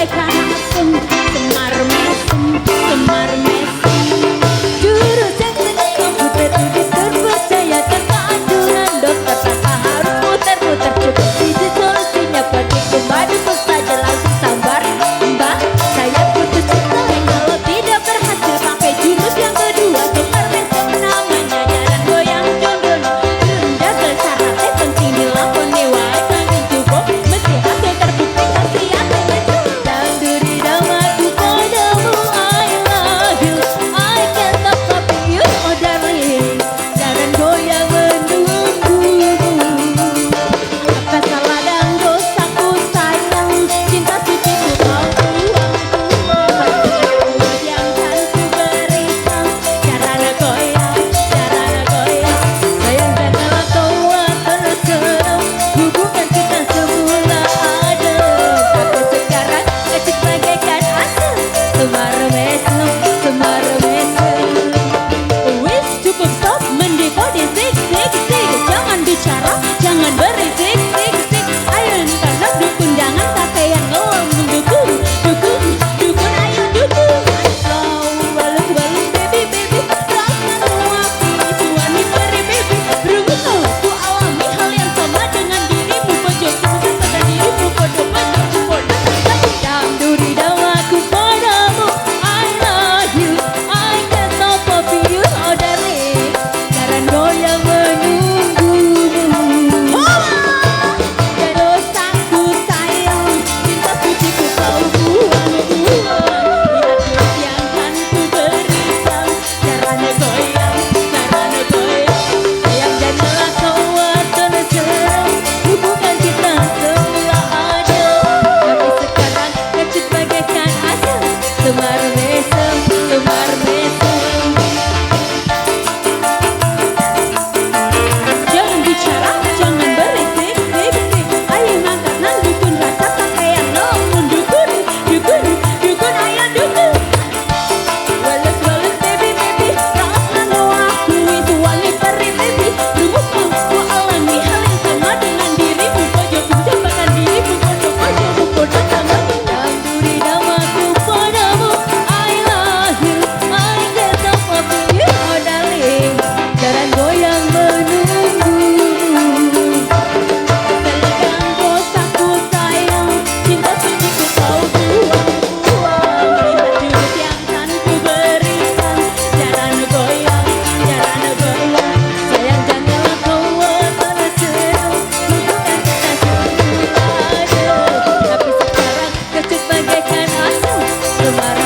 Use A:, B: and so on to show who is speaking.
A: bagaikan asem, semar mesem, semar mesem. Jurus yang dengan komputer ini terpercaya tanpa aturan dokter, tanpa harus muter-muter, cukup biji solusinya petik madu saja langsung sambar. Mbak, saya putus cinta kalau tidak berhasil pakai jurus yang kedua, semar mesem namanya, jalan goyang condong. Jaga syaratnya penting dilakoni wae kangge cukup, mesti hasil terbukti kasih hati betul. Dan duri damaku padamu, I love you, I can't stop loving you, oh darling. Jalan goyang menunggumu. Apa salah dan dosaku sayang, cinta suciku kau buang-buang. Yang kan ku berikan, caranya goyang, caranya goyang. Sayang janganlah kau terus serem, hubungan kita semula ada, tapi sekarang kecil bagaikan asap. Semar mesem, semar mesem. Wis cukup stop, mending kau disik, sik, sik. Jangan bicara, jangan berisik, sik, sik. Ayo ntar dukun, jangan pakaian ngomong dukun, dukun, dukun, ayo dukun. Slow, balus-balus baby, baby. Rasamu aku suami peri baby. Beruntung ku alami hal yang sama dengan dirimu, pojokku katakan dirimu, pojok-pojokku bodoh. Dam duri damaku padamu, I love you, I can't stop loving you, oh darling. Jalan goyang menunggumu. Dan dosaku sayang, cinta suciku kau buang-buang. Lihat yang kan ku berikan, caranya goyang, caranya goyang. Sayang janganlah kau terus serem, hubungan kita semula ada, tapi sekarang kecut bagaikan asap. Semar mesem, semar mesem. Jangan bicara, jangan berisik, sik, sik. Ayo ngangkat nang dukun, rasa pakaian ngomong dukun, dukun, dukun, ayo dukun. Walus-walus baby, baby. Rasamu aku suami peri baby. Rumahku ku alami hal yang sama dengan dirimu, pojokku jebakan dirimu, pojok-pojokku bodoh tanganmu. Dan duri damaku padamu, I love you, I can't stop loving you, oh darling. Jalan goyang menunggumu. Selikan dosaku sayang, cinta suciku kau buang-buang. Lihat jurus yang kan ku berikan, jalan goyang, jalan goyang. Sayang janganlah kau terus serem, hubungan kita semula ada, tapi sekarang kecut bagaikan asap. Semar